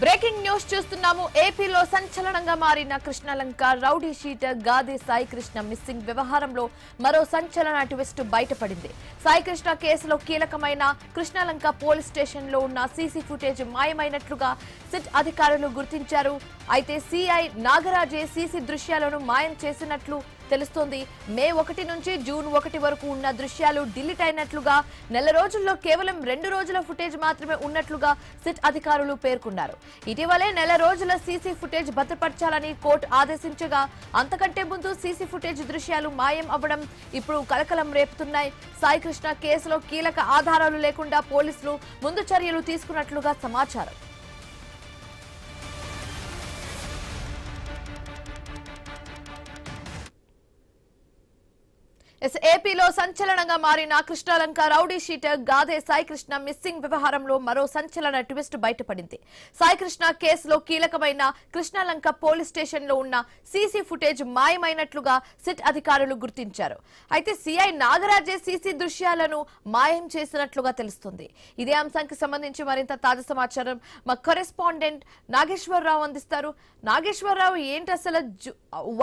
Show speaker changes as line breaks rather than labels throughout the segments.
Breaking news చూస్తున్నాము. ఏపీలో సంచలనంగా మారిన Krishnalanka rowdy sheeter Gade Sai Krishna missing వ్యవహారంలో మరో సంచలన ట్విస్ట్ బయటపడింది. సాయి కృష్ణ కేసులో కీలకమైన కృష్ణలంక పోలీస్ స్టేషన్ లో ఉన్న సీసీ ఫుటేజ్ మాయమైనట్లుగా సిట్ అధికారులు గుర్తించారు. అయితే సిఐ నాగరాజే సీసీ దృశ్యాలను మాయం చేసినట్లు తెలుస్తోంది. మే 1 నుంచి జూన్ 1 వరకు ఉన్న దృశ్యాలు డిలీట్ అయినట్లుగా, నెల రోజుల్లో కేవలం 2 రోజుల ఫుటేజ్ మాత్రమే ఉన్నట్లుగా సిట్ అధికారులు పేర్కొన్నారు. ఇటీవలే నెల రోజుల సీసీ ఫుటేజ్ భద్రపరచాలని కోర్టు ఆదేశించగా, అంతకంటే ముందు సీసీ ఫుటేజ్ దృశ్యాలు మాయం అవ్వడం ఇప్పుడు కలకలం రేపుతున్నాయి. సాయి కృష్ణ కేసులో కీలక ఆధారాలు లేకుండా పోలీసులు ముందు చర్యలు తీసుకున్నట్లుగా సమాచారం. ఏపీలో సంచలనంగా మారిన Krishnalanka rowdy sheeter Gade Sai Krishna missing వ్యవహారంలో మరో సంచలన ట్విస్ట్ బయటపడింది. సాయి కృష్ణ కేసులో కీలకమైన కృష్ణలంక పోలీస్ స్టేషన్ లో ఉన్న సీసీ ఫుటేజ్ మాయమైనట్లుగా సిట్ అధికారులు గుర్తించారు. అయితే సిఐ నాగరాజే సీసీ దృశ్యాలను మాయం చేసినట్లుగా తెలుస్తుంది. ఇదే అంశానికి సంబంధించి మరింత తాజా సమాచారం మా కరెస్పాండెంట్ నాగేశ్వరరావు అందిస్తారు. నాగేశ్వరరావు, ఏంటి అసలు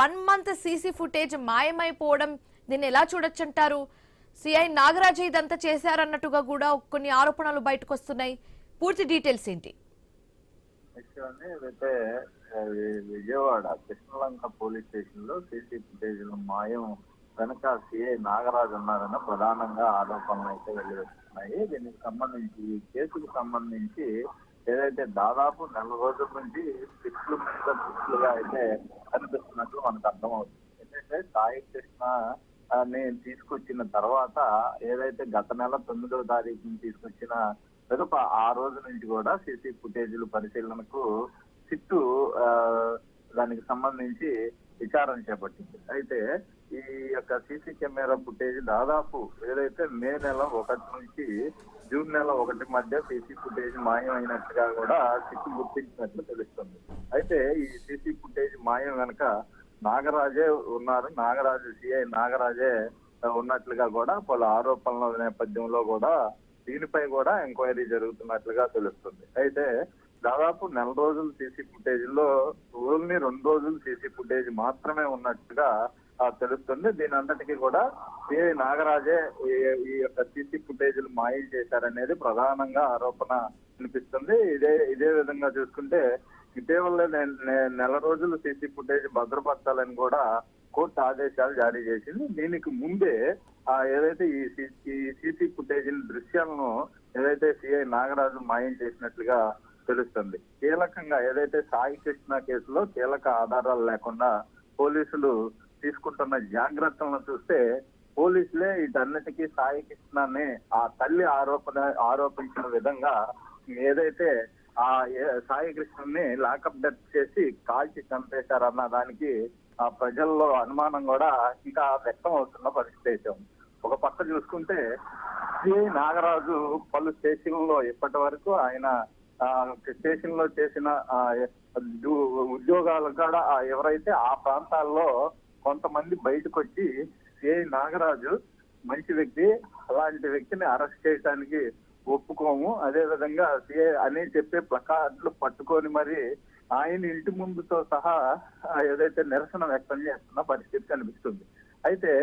1 month సీసీ ఫుటేజ్ మాయమైపోవడం, దీన్ని ఎలా చూడొచ్చంటారు? సిఐ నాగరాజు ఇదంతా చేశారన్నట్టుగా కూడా కొన్ని ఆరోపణలు బయటకు వస్తున్నాయి. పూర్తి డీటెయిల్స్ ఏంటి?
అయితే విజయవాడ కృష్ణలంక పోలీస్ స్టేషన్ లో సీసీ ఫుటేజ్ మాయం వెనక సిఐ నాగరాజు ఉన్నారన్న ప్రధానంగా ఆరోపణలు అయితే వెలువడుతున్నాయి. దీనికి సంబంధించి ఈ కేసుకు సంబంధించి ఏదైతే దాదాపు 4 రోజుల నుంచి పిచ్చులు మీద పిచ్చులుగా అయితే కనిపిస్తున్నట్లు మనకు అర్థమవుతుంది. ఎందుకంటే సాయి కృష్ణ తీసుకొచ్చిన తర్వాత ఏదైతే గత నెల 9వ తారీఖుని తీసుకొచ్చిన వెనుక ఆ రోజు నుంచి కూడా సీసీ ఫుటేజీలు పరిశీలనకు సిట్టు దానికి సంబంధించి విచారణ చేపట్టింది. అయితే ఈ యొక్క సీసీ కెమెరా ఫుటేజ్ దాదాపు ఏదైతే మే నెల 1 నుంచి జూన్ నెల 1 మధ్య సీసీ ఫుటేజ్ మాయమైనట్టుగా కూడా సిట్టు గుర్తించినట్లు తెలుస్తుంది. అయితే ఈ సీసీ ఫుటేజ్ మాయం వెనక నాగరాజే ఉన్నారు, సిఐ నాగరాజే ఉన్నట్లుగా కూడా పలు ఆరోపణల నేపథ్యంలో కూడా దీనిపై కూడా ఎంక్వైరీ జరుగుతున్నట్లుగా తెలుస్తుంది. అయితే దాదాపు 4 రోజుల సీసీ ఫుటేజ్ లో ఓన్లీ 2 రోజులు సీసీ ఫుటేజ్ మాత్రమే ఉన్నట్టుగా తెలుస్తుంది. దీని అంతటికీ కూడా సిఐ నాగరాజే ఈ యొక్క సీసీ ఫుటేజ్లు మాయం చేశారనేది ప్రధానంగా ఆరోపణ వినిపిస్తుంది. ఇదే విధంగా చూసుకుంటే ఇటీవల నెల రోజులు సీసీ ఫుటేజ్ భద్రపరచాలని కూడా కోర్టు ఆదేశాలు జారీ చేసింది. దీనికి ముందే ఏదైతే ఈ సీసీ ఫుటేజ్ దృశ్యాలను ఏదైతే సిఐ నాగరాజు మాయం చేసినట్లుగా తెలుస్తుంది. కీలకంగా ఏదైతే సాయి కృష్ణ కేసులో కీలక ఆధారాలు లేకుండా పోలీసులు తీసుకుంటున్న జాగ్రత్తలను చూస్తే పోలీసులే వీటన్నిటికీ సాయి కృష్ణని ఆ తల్లి ఆరోపించిన విధంగా ఏదైతే సాయి కృష్ణని లాకప్ డెత్ చేసి కాల్చి చంపేశారన్న దానికి ఆ ప్రజల్లో అనుమానం కూడా ఇంకా వ్యక్తం అవుతున్న పరిస్థితి అయితే ఉంది. ఒక పక్క చూసుకుంటే సిఐ నాగరాజు పలు స్టేషన్లో ఇప్పటి వరకు ఆయన స్టేషన్ లో చేసిన ఉద్యోగాలు కూడా ఎవరైతే ఆ ప్రాంతాల్లో కొంతమంది బయటకు వచ్చి సిఐ నాగరాజు మంచి వ్యక్తి, అలాంటి వ్యక్తిని అరెస్ట్ చేయడానికి ఒప్పుకోము, అదే విధంగా సిఐ అని చెప్పే ప్లకార్డులు పట్టుకొని మరి ఆయన ఇంటి ముందుతో సహా ఏదైతే నిరసన వ్యక్తం చేస్తున్న పరిస్థితి కనిపిస్తుంది. అయితే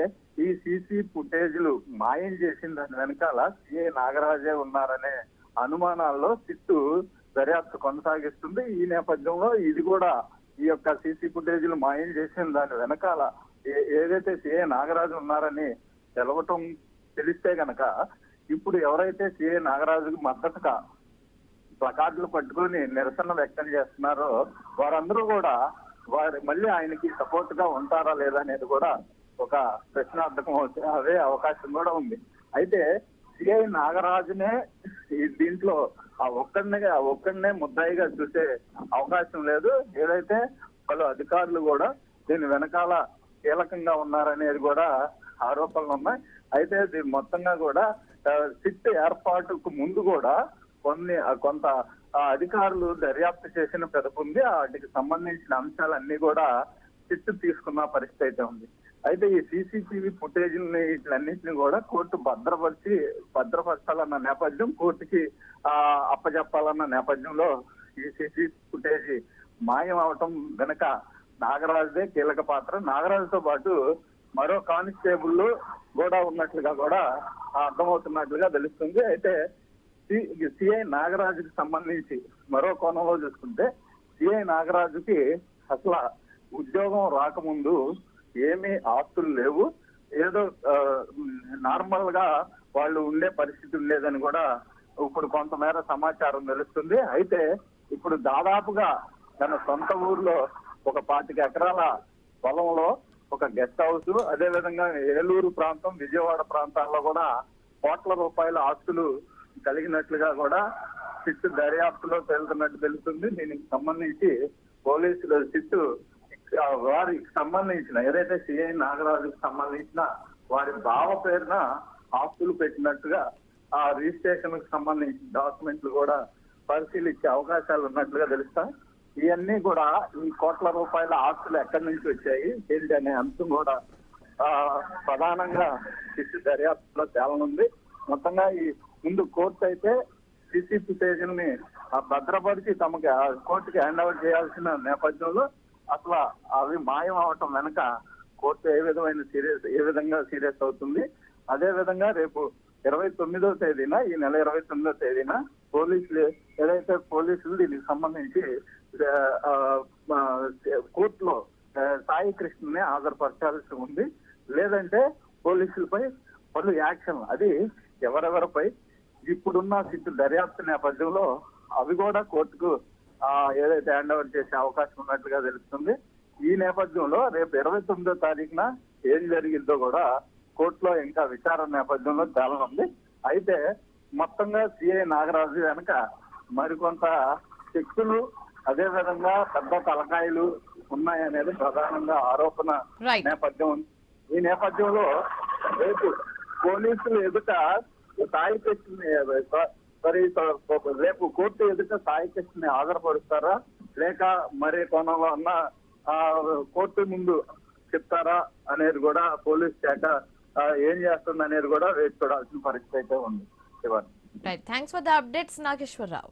ఈ సీసీ ఫుటేజ్లు మాయం చేసిన దాని వెనకాల సిఐ నాగరాజే ఉన్నారనే అనుమానాల్లో సిట్టు దర్యాప్తు కొనసాగిస్తుంది. ఈ నేపథ్యంలో ఇది కూడా ఈ యొక్క సీసీ ఫుటేజ్లు మాయం చేసిన దాని వెనకాల ఏదైతే సిఐ నాగరాజు ఉన్నారని తెలిస్తే గనక ఇప్పుడు ఎవరైతే సిఐ నాగరాజుకు మద్దతుగా ప్లకార్డులు పట్టుకొని నిరసన వ్యక్తం చేస్తున్నారో వారందరూ కూడా మళ్ళీ ఆయనకి సపోర్ట్ గా ఉంటారా లేదా అనేది కూడా ఒక ప్రశ్నార్థకం అదే అవకాశం కూడా ఉంది. అయితే సిఐ నాగరాజునే దీంట్లో ఒక్కడనే ముద్దాయిగా చూసే అవకాశం లేదు. ఏదైతే పలు అధికారులు కూడా దీని వెనకాల కీలకంగా ఉన్నారనేది కూడా ఆరోపణలు ఉన్నాయి. అయితే దీని మొత్తంగా కూడా సిట్ ఏర్పాటుకు ముందు కూడా కొంత అధికారులు దర్యాప్తు చేసిన పెదపుంది. వాటికి సంబంధించిన అంశాలన్నీ కూడా సిట్ తీసుకున్న పరిస్థితి అయితే ఉంది. అయితే ఈ సీసీటీవీ ఫుటేజ్ని వీటిలన్నింటినీ కూడా కోర్టు భద్రపరచాలన్న నేపథ్యం, కోర్టుకి అప్పచెప్పాలన్న నేపథ్యంలో ఈ సీసీ ఫుటేజ్ మాయం అవటం వెనక నాగరాజుదే కీలక పాత్ర. నాగరాజుతో పాటు మరో కానిస్టేబుల్ కూడా ఉన్నట్లుగా కూడా అర్థమవుతున్నట్లుగా తెలుస్తుంది. అయితే సిఐ నాగరాజుకి సంబంధించి మరో కోణంలో చూసుకుంటే సిఐ నాగరాజుకి అసలు ఉద్యోగం రాకముందు ఏమీ ఆస్తులు లేవు, ఏదో నార్మల్ గా వాళ్ళు ఉండే పరిస్థితి ఉండేదని కూడా ఇప్పుడు కొంతమేర సమాచారం తెలుస్తుంది. అయితే ఇప్పుడు దాదాపుగా తన సొంత ఊర్లో ఒక 25 ఎకరాల పొలంలో ఒక గెస్ట్ హౌస్, అదే విధంగా ఏలూరు ప్రాంతం, విజయవాడ ప్రాంతాల్లో కూడా కోట్ల రూపాయల ఆస్తులు కలిగినట్లుగా కూడా సిట్ దర్యాప్తులో తేలుతున్నట్టు తెలుస్తుంది. దీనికి సంబంధించి పోలీసులు సిట్ వారికి సంబంధించిన ఏదైతే సిఐ నాగరాజుకి సంబంధించిన వారి బావ పేరున ఆస్తులు పెట్టినట్టుగా ఆ రిజిస్ట్రేషన్ కు సంబంధించిన డాక్యుమెంట్లు కూడా పరిశీలించే అవకాశాలు ఉన్నట్లుగా తెలుస్తాయి. ఇవన్నీ కూడా ఈ కోట్ల రూపాయల ఆస్తులు ఎక్కడి నుంచి వచ్చాయి ఏంటి అనే అంశం కూడా ప్రధానంగా సిట్ దర్యాప్తులో తేలనుంది. మొత్తంగా ఈ ముందు కోర్టు అయితే సీసీ ఫుటేజ్ని భద్రపరిచి తమకి కోర్టుకి హ్యాండ్ ఓవర్ చేయాల్సిన నేపథ్యంలో అసలు అవి మాయం అవటం వెనక కోర్టు ఏ విధంగా సీరియస్ అవుతుంది. అదే విధంగా రేపు 29వ తేదీన ఈ నెల 29వ తేదీన పోలీసులు ఏదైతే పోలీసులు దీనికి సంబంధించి కోర్టులో సాయి కృష్ణని హాజరుపరచాల్సి ఉంది. లేదంటే పోలీసులపై పలు యాక్షన్, అది ఎవరెవరిపై ఇప్పుడున్న సిట్టు దర్యాప్తు నేపథ్యంలో అవి కూడా కోర్టుకు ఏదైతే హ్యాండ్ ఓవర్ చేసే అవకాశం ఉన్నట్లుగా తెలుస్తుంది. ఈ నేపథ్యంలో రేపు 29వ తారీఖున ఏం జరిగిందో కూడా కోర్టులో ఇంకా విచారణ నేపథ్యంలో తేలనుంది. అయితే మొత్తంగా సిఐ నాగరాజు వెనక మరికొంత శక్తులు, అదే విధంగా పెద్ద తలకాయలు ఉన్నాయనేది ప్రధానంగా ఆరోపణ నేపథ్యం. ఈ నేపథ్యంలో రేపు పోలీసులు ఎదుట సాయి కృష్ణని రేపు కోర్టు ఎదుట సాయి కృష్ణని హాజరుపరుస్తారా లేక మరే కోణంలో ఉన్న కోర్టు ముందు చెప్తారా అనేది కూడా పోలీస్ శాఖ ఏం చేస్తుంది అనేది కూడా వేచి చూడాల్సిన పరిస్థితి అయితే ఉంది.
Thanks for the updates Nageswararao.